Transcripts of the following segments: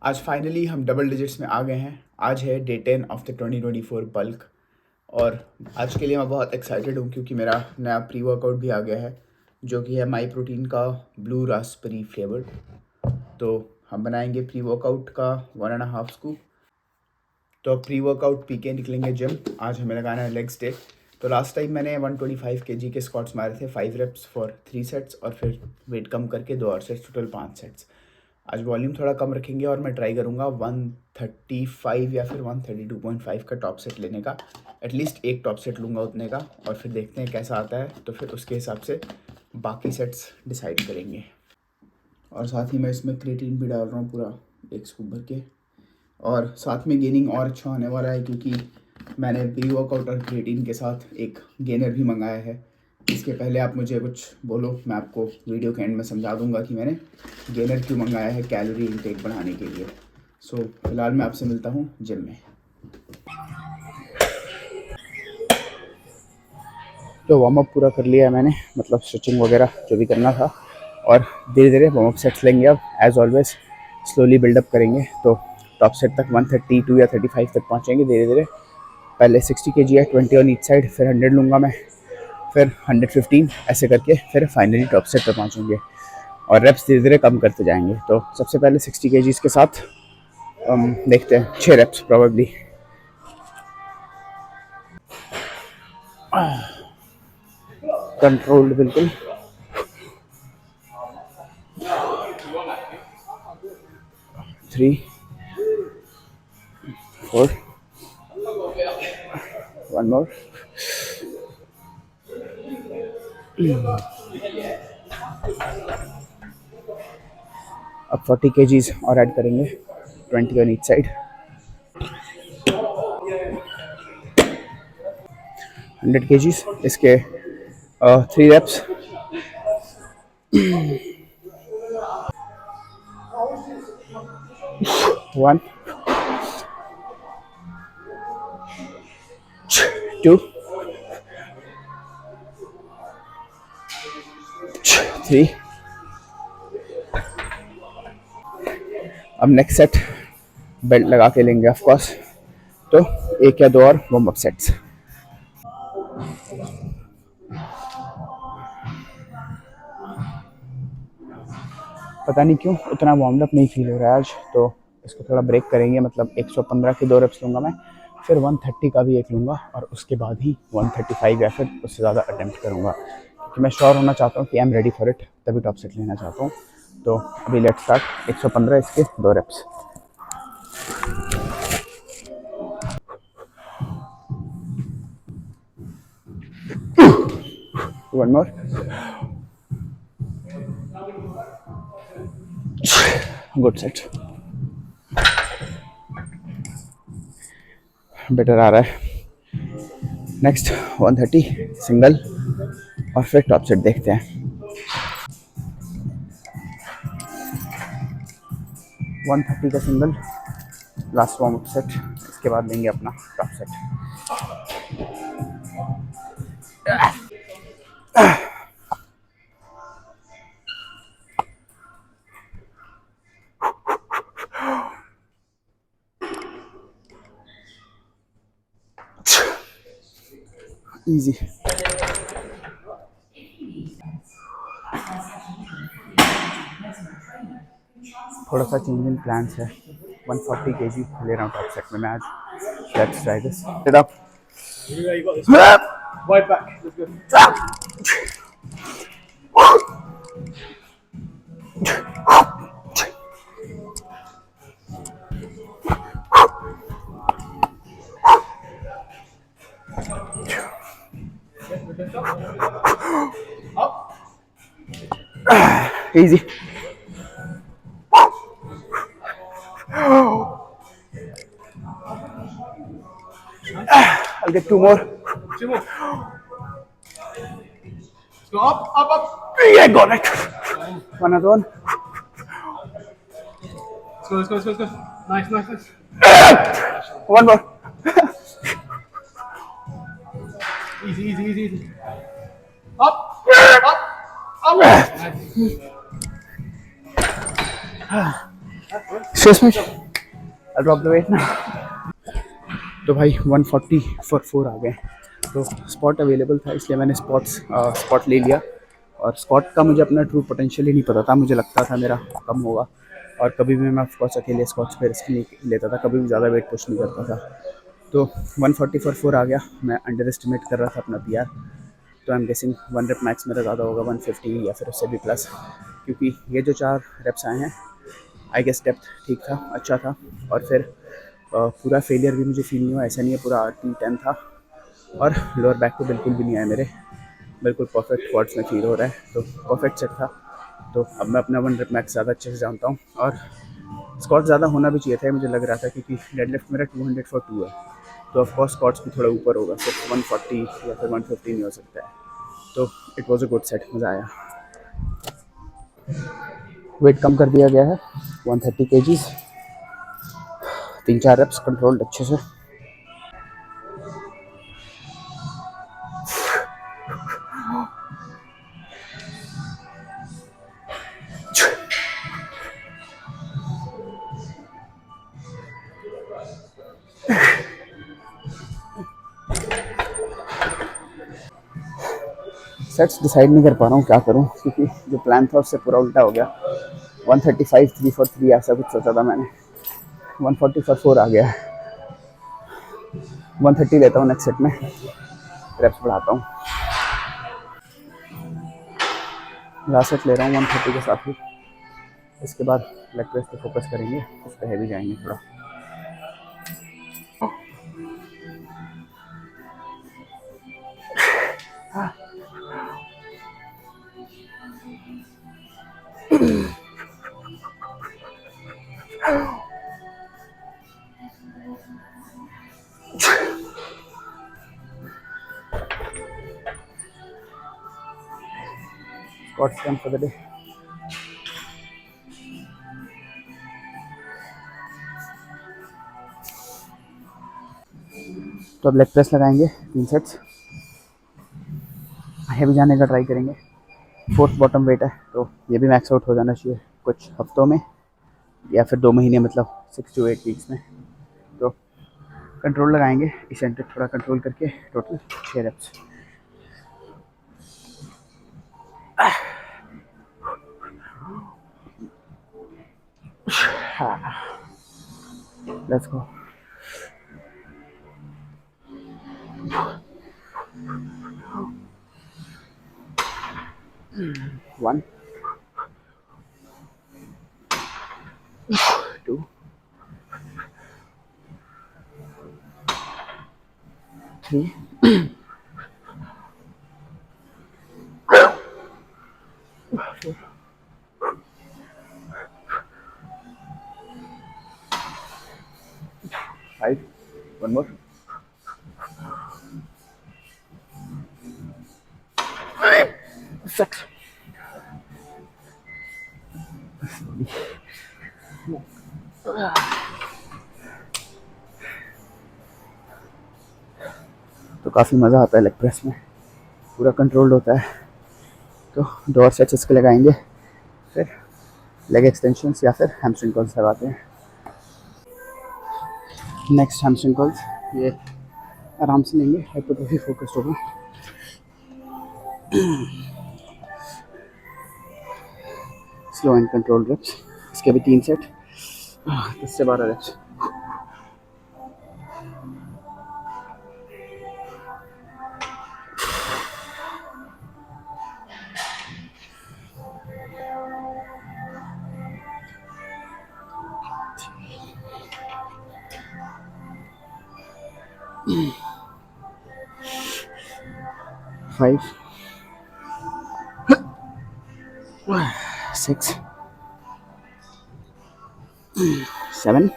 आज फाइनली हम double digits में आ गए हैं। आज है डे 10 ऑफ द 2024 बल्क और आज के लिए मैं बहुत एक्साइटेड हूँ क्योंकि मेरा नया प्री वर्कआउट भी आ गया है जो कि है माई प्रोटीन का ब्लू रास्पबेरी फ्लेवर्ड। तो हम बनाएंगे प्री वर्कआउट का 1.5 स्कूप। तो प्री वर्कआउट पी के निकलेंगे जिम। आज हमें लगाना है लेग्स डे। तो लास्ट टाइम मैंने 125 kg के स्क्वाट्स मारे थे 5 reps फॉर 3 सेट्स और फिर वेट कम करके 2 और सेट्स, टोटल 5 सेट्स। आज वॉल्यूम थोड़ा कम रखेंगे और मैं ट्राई करूँगा 135 या फिर 132.5 का टॉप सेट लेने का। एटलीस्ट एक टॉप सेट लूँगा उतने का और फिर देखते हैं कैसा आता है। तो फिर उसके हिसाब से बाकी सेट्स डिसाइड करेंगे। और साथ ही मैं इसमें क्रिएटिन भी डाल रहा हूँ पूरा 1 स्कूप भर के। और साथ में गेनिंग और अच्छा होने वाला है क्योंकि मैंने प्री वर्कआउट और क्रिएटिन के साथ एक गेनर भी मंगाया है। इसके पहले आप मुझे कुछ बोलो, मैं आपको वीडियो के एंड में समझा दूंगा कि मैंने गेनर क्यों मंगाया है कैलोरी इनटेक बढ़ाने के लिए। सो फिलहाल मैं आपसे मिलता हूँ जिम में। तो वार्म अप पूरा कर लिया है मैंने, मतलब स्ट्रेचिंग वगैरह जो भी करना था। और धीरे धीरे वार्म अप सेट्स लेंगे। अब एज ऑलवेज स्लोली बिल्डअप करेंगे। तो टॉप सेट तक 132 या 35 तक पहुँचेंगे धीरे धीरे। पहले 60 kg है, 20 ऑन ईच साइड, फिर 100 लूँगा मैं, फिर 115, ऐसे करके फिर फाइनली टॉप सेट पर पहुँचेंगे और रेप्स धीरे धीरे कम करते जाएंगे। तो सबसे पहले 60 kg के साथ देखते हैं 6 रेप्स प्रॉबेबली। कंट्रोल्ड बिल्कुल। 3 4 1 मोर। अब 40 kg और ऐड करेंगे, 20 ऑन ईच साइड। 100 kg इसके 3 रेप्स। 1 2 3। अब नेक्स्ट सेट बेल्ट लगा के लेंगे ऑफ कोर्स। तो 1 या 2 और वार्म अप सेट्स। पता नहीं क्यों उतना वार्म अप नहीं फील हो रहा है आज, तो इसको थोड़ा ब्रेक करेंगे। मतलब 115 के 2 रेप्स लूँगा मैं, फिर 130 का भी एक लूँगा और उसके बाद ही 135 या फिर उससे ज़्यादा अटेम्प्ट करूँगा क्योंकि मैं श्योर होना चाहता हूँ कि I am ready for it, तभी टॉप सेट लेना चाहता हूँ। तो अभी लेट्स स्टार्ट। 115 इसके 2 reps. One more. Good set, better आ रहा है। नेक्स्ट 130 सिंगल और फिर टॉप सेट देखते हैं। 130 का single, last warm up set. इसके बाद लेंगे अपना टॉप सेट। इजी। थोड़ा सा चेंज इन प्लान्स है। 140 kg ले रहा हूँ टॉप सेट में मैं आज। Let's try this. Get up. Yeah, you got this. Wide back. Let's go. Up. Easy. I'll get 2 more. 2 more. Let's go up, up, up. Yeah, got it. Another one. Let's go, let's go, let's go, let's go. Nice, nice, nice. One more. Easy, easy, easy, easy. Up, up, up. Nice. Excuse me, I'll drop the weight now. तो भाई 140 for 4 आ गए। तो spot available था इसलिए मैंने spot ले लिया। और स्पॉट का मुझे अपना ट्रू पोटेंशियल ही नहीं पता था, मुझे लगता था मेरा कम होगा। और कभी भी मैं ऑफकोर्स अकेले स्क्वाट्स पे रिस्क नहीं लेता था, कभी भी ज़्यादा वेट पुश नहीं करता था। तो 140 फॉर 4 आ गया। मैं अंडर एस्टिमेट कर रहा था अपना पीआर। तो I am guessing 1 rape max मेरा ज़्यादा होगा, 150 या फिर उससे भी प्लस, क्योंकि ये जो 4 रेप्स आए हैं आई गेस डेप्थ ठीक था, अच्छा था। और फिर पूरा फेलियर भी मुझे फील नहीं हुआ, ऐसा नहीं है पूरा आरटी 10 था। और लोअर बैक तो बिल्कुल भी नहीं आया मेरे, बिल्कुल परफेक्ट क्वाड्स में फील हो रहा है, तो परफेक्ट सेट था। तो अब मैं अपना 1 रेप मैक्स ज़्यादा अच्छे से जानता हूँ। और स्क्वाट ज़्यादा होना भी चाहिए था, मुझे लग रहा था, क्योंकि डेडलिफ्ट मेरा 200 फॉर 2 है। तो ऑफकोर्स स्क्वाट्स भी थोड़ा ऊपर होगा, सिर्फ 140 या फिर 150 नहीं हो सकता है। तो it was a good set, मज़ा आया। वेट कम कर दिया गया है 130 kgs, 3-4 रेप्स कंट्रोल्ड अच्छे से। सेट्स डिसाइड नहीं कर पा रहा हूँ क्या करूँ, क्योंकि जो प्लान था उससे पूरा उल्टा हो गया। 135 3 फॉर 3 ऐसा कुछ सोचा था मैंने, 140 फॉर 4 आ गया है। 130 लेता हूँ नेक्स्ट सेट में, रेप्स बढ़ाता हूँ। लास्ट सेट ले रहा हूँ 130 के साथ ही। इसके बाद लेग प्रेस पे फोकस करेंगे, उस पर हैवी जाएंगे थोड़ा। What's done for the day? तो अब लेग प्रेस लगाएंगे 3 सेट्स, हैवी जाने का ट्राई करेंगे। 4th बॉटम वेट है, तो ये भी मैक्स आउट हो जाना चाहिए कुछ हफ्तों में या फिर 2 महीने, मतलब 6 to 8 वीक्स में। तो कंट्रोल लगाएंगे, इसेंट्रिक थोड़ा कंट्रोल करके, total 6 wraps. Let's go. 1 2 3 5, one more, 6। तो काफ़ी मज़ा आता है लेग प्रेस में, पूरा कंट्रोल्ड होता है। तो 2 और सेट्स इसके लगाएंगे, फिर लेग एक्सटेंशंस या फिर हैमस्ट्रिंग कर्ल्स लगाते हैं। नेक्स्ट हैमस्ट्रिंग कर्ल्स, ये आराम से लेंगे, हाइपरट्रोफी फोकस्ड होगा। स्लो एंड कंट्रोल रेप्स, इसके भी 3 सेट, 10 से 12 wraps. Five, 6, 7,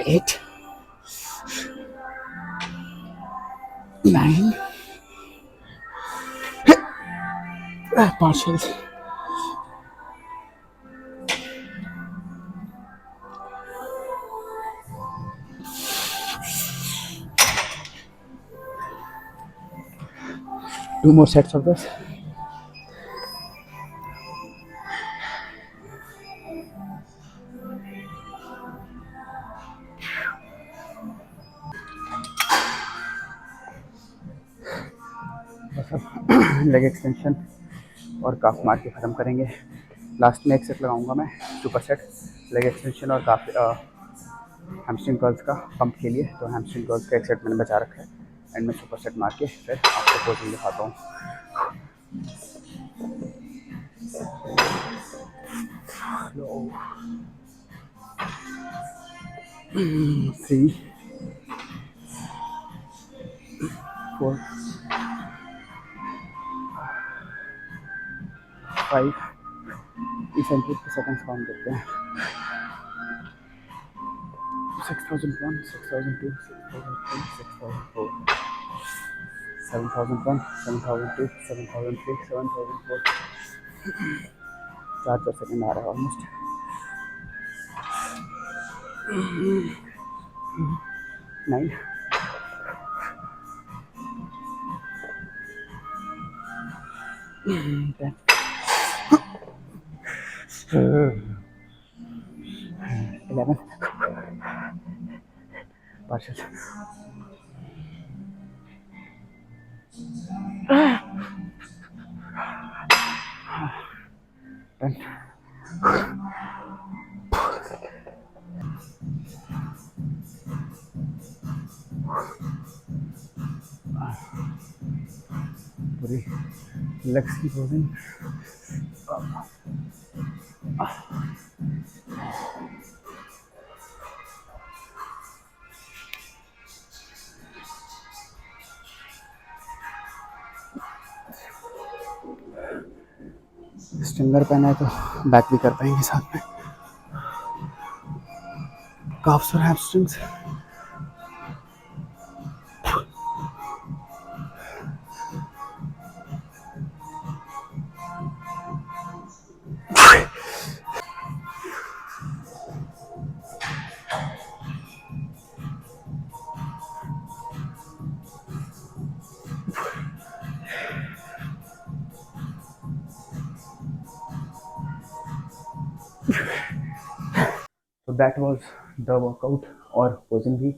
8, 9, partials, 2 more sets of this. Leg extension और काफ मार के ख़त्म करेंगे। लास्ट में एक सेट लगाऊंगा मैं सुपर सेट लेग एक्सटेंशन और काफ हैमस्ट्रिंग कर्ल्स का पंप के लिए। तो हैमस्ट्रिंग कर्ल्स का एक सेट मैंने बचा रखा है एंड में सुपर सेट मार के फिर आपको पोजिंग दिखाता हूँ। 3 4 5 इसेंट्रिक के सेकंड्स काउंट करते हैं। 6001 6002 6003 6004 7001 7002 7003 7004 4 सेकंड आ रहा है ऑलमोस्ट। 9 10 11 partial 10 पूरी लेग्स की पोजिंग। स्ट्रिंगर पहना है तो बैक भी कर पाएंगे साथ में। काफ्स और हैमस्ट्रिंग्स तो दैट वाज द वर्कआउट और पोजिंग भी।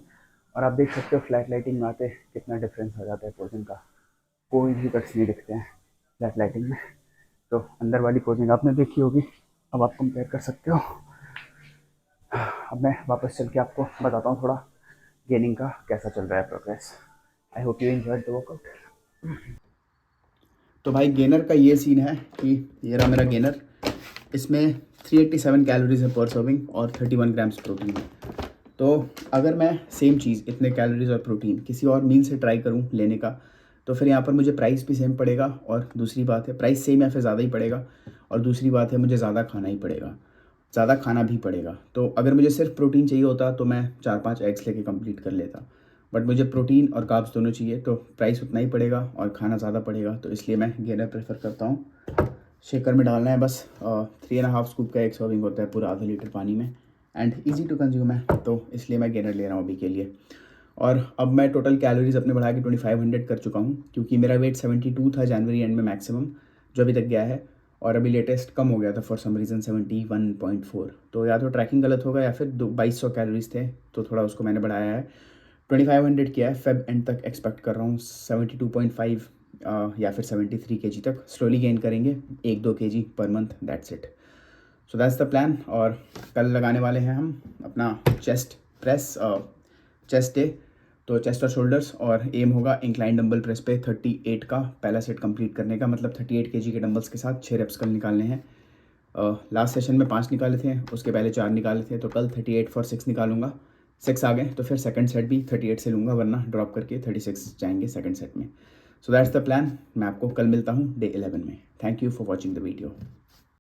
और आप देख सकते हो फ्लैट लाइटिंग में आते कितना डिफरेंस हो जाता है पोजिंग का। कोई भी कट्स नहीं दिखते हैं फ्लैट लाइटिंग में। तो अंदर वाली पोजिंग आपने देखी होगी, अब आप कंपेयर कर सकते हो। अब मैं वापस चल के आपको बताता हूँ थोड़ा गेनिंग का कैसा चल रहा है progress. I hope you enjoyed the workout. तो भाई गेनर का ये सीन है कि ये रहा मेरा गेनर। इसमें 387 कैलोरीज है पर सर्विंग और 31 ग्राम्स प्रोटीन है। तो अगर मैं सेम चीज़ इतने कैलोरीज और प्रोटीन किसी और मील से ट्राई करूं लेने का, तो फिर यहाँ पर मुझे प्राइस भी सेम पड़ेगा और दूसरी बात है प्राइस सेम या फिर ज़्यादा ही पड़ेगा। और दूसरी बात है मुझे ज़्यादा खाना ही पड़ेगा, ज़्यादा खाना भी पड़ेगा। तो अगर मुझे सिर्फ प्रोटीन चाहिए होता तो मैं 4-5 एग्स लेके कंप्लीट कर लेता, बट मुझे प्रोटीन और कार्ब्स दोनों चाहिए तो प्राइस उतना ही पड़ेगा और खाना ज़्यादा पड़ेगा। तो इसलिए मैं गेनर प्रेफर करता हूँ। शेकर में डालना है बस 3.5 स्कूप का एक सर्विंग होता है पूरा आधा लीटर पानी में एंड ईजी टू कंज्यूम है, तो इसलिए मैं गेनर ले रहा हूँ अभी के लिए। और अब मैं टोटल कैलोरीज अपने बढ़ा के 2500 कर चुका हूँ, क्योंकि मेरा वेट 72 था जनवरी एंड में मैक्सिमम जो अभी तक गया है, और अभी लेटेस्ट कम हो गया था फॉर सम रीज़न 71.4। तो या तो ट्रैकिंग गलत होगा या फिर 2200 कैलोरीज थे, तो थोड़ा उसको मैंने बढ़ाया है, 2500 किया है। फेब एंड तक एक्सपेक्ट कर रहा हूँ 72.5 या फिर 73 kg तक। स्लोली गेन करेंगे 1-2 kg per month, that's it. So that's the plan. और कल लगाने वाले हैं हम अपना चेस्ट प्रेस, चेस्ट डे। तो चेस्ट और शोल्डर्स, और एम होगा इंक्लाइन डंबल प्रेस पे 38 का पहला सेट कंप्लीट करने का, मतलब 38 kg के डंबल्स के साथ 6 रेप्स कल निकालने हैं। लास्ट सेशन में 5 निकाले थे, उसके पहले 4 निकाले थे, तो कल 38 for 6 निकालूंगा। 6 आ गए तो फिर सेकंड सेट भी 38 से लूँगा, वरना ड्रॉप करके 36 जाएंगे सेकंड सेट में। So that's the plan. मैं आपको कल मिलता हूँ डे 11 में। Thank you for watching the video.